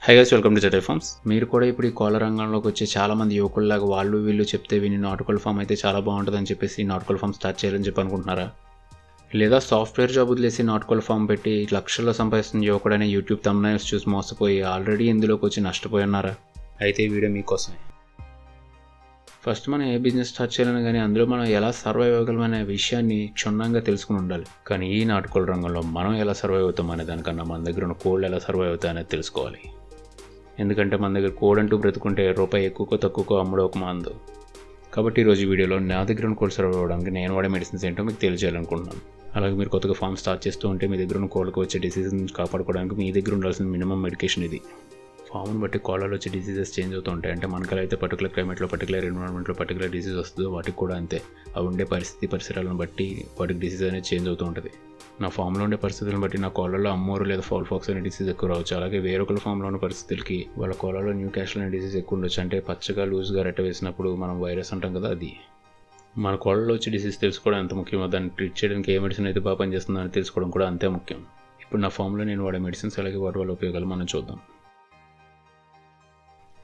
High guys, welcome to జెటై ఫార్మ్స్. మీరు కూడా ఇప్పుడు ఈ కోళ్ళ రంగంలోకి వచ్చే చాలా మంది యువకుల్లాగా వాళ్ళు వీళ్ళు చెప్తే విని నాటుకోళ్ళ ఫామ్ అయితే చాలా బాగుంటుందని చెప్పేసి నాటుకోళ్ళ ఫామ్ స్టార్ట్ చేయాలని చెప్పి అనుకుంటున్నారా? లేదా సాఫ్ట్వేర్ జాబ్ వదిలేసి నాటుకోళ్ళ ఫామ్ పెట్టి లక్షల్లో సంపాదిస్తున్న యువకుడైన యూట్యూబ్ థంబ్నైల్స్ చూసి మోసపోయి ఆల్రెడీ ఇందులోకి వచ్చి నష్టపోయి ఉన్నారా? అయితే ఈ వీడియో మీకోసమే. ఫస్ట్ మనం ఏ బిజినెస్ స్టార్ట్ చేయాలని కానీ అందులో మనం ఎలా సర్వైవ్ అవ్వగలం అనే విషయాన్ని క్షుణ్ణంగా తెలుసుకుని ఉండాలి. కానీ ఈ నాటుకోళ్ళ రంగంలో మనం ఎలా సర్వైవ్ అవుతాం అనే దానికన్నా మన దగ్గర ఉన్న కోళ్ళు ఎలా సర్వైవ్ అవుతాయి అనేది తెలుసుకోవాలి. ఎందుకంటే మన దగ్గర కోడ్ అంటూ బ్రతుకుంటే రూపాయి ఎక్కువకో తక్కువకో అమ్ముడు ఒక మందు. కాబట్టి ఈరోజు ఈ వీడియోలో నా దగ్గర ఉన్న కోల్డ్ సర్వైవ్ అవ్వడానికి నేను వాడే మెడిసిన్స్ ఏంటో మీకు తెలియజేయాలనుకుంటున్నాను. అలాగే మీరు కొత్తగా ఫామ్ స్టార్ట్ చేస్తూ ఉంటే మీ దగ్గర ఉన్న కోళ్ళకు వచ్చే డిసీజెస్ నుంచి కాపాడుకోవడానికి మీ దగ్గర ఉండాల్సిన మినిమం మెడికేషన్ ఇది. ఫామ్ని బట్టి కోళ్ళలో వచ్చే డిసీజెస్ చేంజ్ అవుతూ ఉంటాయి. అంటే మనకలా అయితే పర్టికులర్ క్లైమేట్లో, పర్టికులర్ ఎన్విరాన్మెంట్లో పర్టికులర్ డిసీజ్ వస్తుందో వాటికి కూడా అంతే. అవి ఉండే పరిసరాలను బట్టి వాటికి డిసీజ్ అనేది చేంజ్ అవుతూ ఉంటుంది. నా ఫామ్లో ఉండే పరిస్థితులను బట్టి నా కోళ్ళలో అమ్మోరు లేదా ఫౌల్ ఫాక్స్ అనే డిసీజ్ ఎక్కువ రావచ్చు. అలాగే వేరొకరి ఫామ్లో ఉన్న పరిస్థితులకి వాళ్ళ కోళ్ళలో న్యూ క్యాస్టల్ అనే డిసీజ్ ఎక్కువ ఉండొచ్చు. అంటే పచ్చగా లూజ్గా రెట్ట వేసినప్పుడు మనం వైరస్ అంటాం కదా, అది. మన కోళ్ళలో వచ్చే డిసీజ్ తెలుసుకోవడం ఎంత ముఖ్యమో దాన్ని ట్రీట్ చేయడానికి ఏ మెడిసిన్ అయితే బాగా పనిచేస్తుందో అని తెలుసుకోవడం కూడా అంతే ముఖ్యం. ఇప్పుడు నా ఫామ్లో నేను వాడే మెడిసిన్స్ అలాగే వాటి వల్ల ఉపయోగాలు మనం చూద్దాం.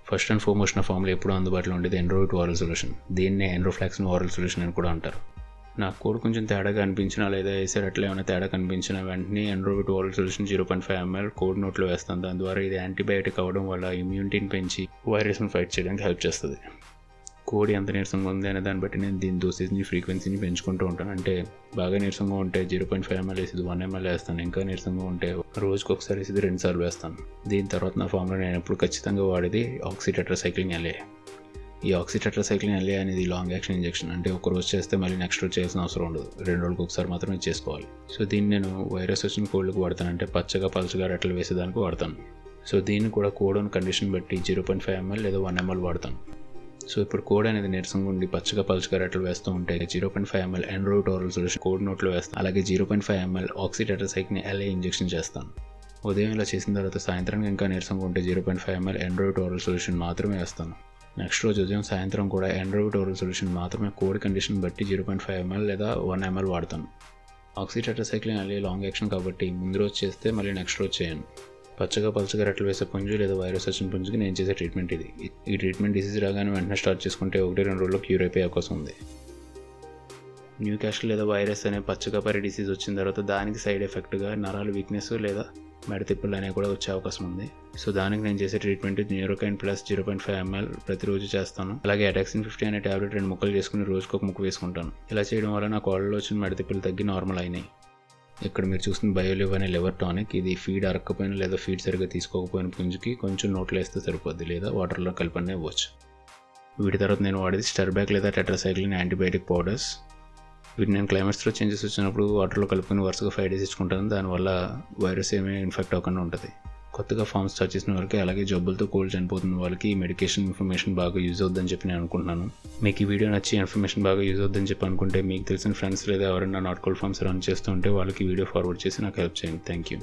ఫస్ట్ అండ్ ఫార్మోస్ట్ నా ఫామ్లో ఎప్పుడూ అందుబాటులో ఉండేది ఎండ్రోవిట్ ఓరల్ సొల్యూషన్. దీన్నే ఎండ్రోఫ్లాక్సిన్ ఓరల్ సొల్యూషన్ అని కూడా అంటారు. నాకు కూడా కొంచెం తేడాగా అనిపించినా లేదా వేసేటట్లు ఏమైనా తేడా కనిపించిన వెంటనే ఎండ్రోవిట్ ఓరల్ సొల్యూషన్ 0.5 ml కోడ్ నోట్లో వేస్తాను. దాని ద్వారా ఇది యాంటీబయాటిక్ అవ్వడం వల్ల ఇమ్యూనిటీని పెంచి వైరస్ను ఫైట్ చేయడానికి హెల్ప్ చేస్తుంది. కోడి ఎంత నీరసంగా ఉంది అనే దాన్ని బట్టి నేను దీని డోసేజ్ని ఫ్రీక్వెన్సీని పెంచుకుంటూ ఉంటాను. అంటే బాగా నీరసంగా ఉంటే 0.5 ml వేసి 1 ml వేస్తాను. ఇంకా నీరసంగా ఉంటే రోజుకి ఒకసారి వేసి 2 సార్లు వేస్తాను. దీని తర్వాత నా ఫామ్లో నేను ఎప్పుడు ఖచ్చితంగా వాడేది ఆక్సిటెట్రాసైక్లిన్ LA. ఈ ఆక్సిటెట్రాసైక్లిన్ LA అనేది లాంగ్ యాక్షన్ ఇంజెక్షన్. అంటే ఒక రోజు చేస్తే మళ్ళీ నెక్స్ట్ రోజు చేయాల్సిన అవసరం ఉండదు. 2 రోజులకు ఒకసారి మాత్రమే చేసుకోవాలి. సో దీన్ని నేను వైరస్ వచ్చిన కోళ్ళకు వాడతాను. అంటే పచ్చగా పలుచగా రెట్టలు వేసేదానికి వాడతాను. సో దీన్ని కూడా కోడ్ ఉన్న కండిషన్ బట్టి 0.5 ml లేదా 1 ml వాడతాను. సో ఇప్పుడు కోడ్ అనేది నీరసంగా ఉండి పచ్చగా పలుచగా రెట్టలు వేస్తూ ఉంటే 0.5 ml ఎండ్రోవిట్ ఓరల్ సొల్యూషన్ కోడ్ నోట్లో వేస్తాను. అలాగే 0.5 ml ఆక్సిటెట్రాసైక్లిన్ LA ఇంజెక్షన్ చేస్తాను. ఉదయం ఇలా చేసిన తర్వాత సాయంత్రానికి ఇంకా నీరసంగా ఉంటే 0.5 ml ఎండ్రోవిట్ ఓరల్ సొల్యూషన్ మాత్రమే వేస్తాను. నెక్స్ట్ రోజు ఉదయం సాయంత్రం కూడా ఎండ్రోవిట్ ఓరల్ సొల్యూషన్ మాత్రమే కోడ్ కండిషన్ బట్టి 0.5 ml లేదా 1 ml వాడతాను. ఆక్సిటెట్రాసైక్లిన్ LA లాంగ్ యాక్షన్ కాబట్టి ముందు రోజు చేస్తే మళ్ళీ నెక్స్ట్ రోజు చేయను. పచ్చగా పలుచగా రెట్టలు వేసే పుంజు లేదా వైరస్ వచ్చిన పుంజుకి నేను చేసే ట్రీట్మెంట్ ఇది. ఈ ట్రీట్మెంట్ డిసీజ్ రాగానే వెంటనే స్టార్ట్ చేసుకుంటే 1-2 రోజుల్లో క్యూర్ అయిపోయే అవకాశం ఉంది. న్యూ క్యాస్టల్ లేదా వైరస్ అనే పచ్చగా పరి డిసీజ్ వచ్చిన తర్వాత దానికి సైడ్ ఎఫెక్ట్గా నరాలు వీక్నెస్ లేదా మెడతిప్పులు అనేవి కూడా వచ్చే అవకాశం ఉంది. సో దానికి నేను చేసే ట్రీట్మెంట్ న్యూరోకైన్ ప్లస్ 0.5 ml ప్రతిరోజు చేస్తాను. అలాగే అటాక్సిన్ 50 అనే ట్యాబ్లెట్ 2 ముక్కలు చేసుకుని రోజుకు ఒక ముక్క వేసుకుంటాను. ఇలా చేయడం వల్ల నా కోళ్ళలో వచ్చిన మెడతిప్పులు తగ్గి నార్మల్ అయినాయి. ఇక్కడ మీరు చూస్తున్న బయోలివ్ అనే లివర్ టానిక్. ఇది ఫీడ్ అరక్కపోయినా లేదా ఫీడ్ సరిగ్గా తీసుకోకపోయిన పుంజుకి కొంచెం నోట్లో వేస్తే సరిపోద్ది, లేదా వాటర్లో కలిపనే ఇవ్వచ్చు. వీటి తర్వాత నేను వాడేది స్టర్బ్యాక్ లేదా టెట్రాసైక్లిన్ యాంటీబయాటిక్ పౌడర్స్. వీటిని నేను క్లైమేట్స్లో చేంజెస్ వచ్చినప్పుడు వాటర్లో కలుపుకొని వరుసగా 5 days ఇచ్చుకుంటాను. దానివల్ల వైరస్ ఏమీ ఇన్ఫెక్ట్ అవ్వకుండా ఉంటుంది. కొత్తగా ఫామ్ స్టార్ట్ చేసిన వాళ్ళకి అలాగే జబ్బులతో కోల్డ్ చనిపోతున్న వాళ్ళకి ఈ మెడికేషన్ ఇన్ఫర్మేషన్ బాగా యూజ్ అవుద్దని చెప్పి నేను అనుకుంటున్నాను. మీకు ఈ వీడియో నచ్చి ఇన్ఫర్మేషన్ బాగా యూజ్ అవుద్దని చెప్పి అనుకుంటే మీకు తెలిసిన ఫ్రెండ్స్ లేదా ఎవరైనా నాటుకోళ్ళ ఫామ్స్ రన్ చేస్తూ ఉంటే వాళ్ళకి వీడియో ఫార్వర్డ్ చేసి నాకు హెల్ప్ చేయండి. Thank you.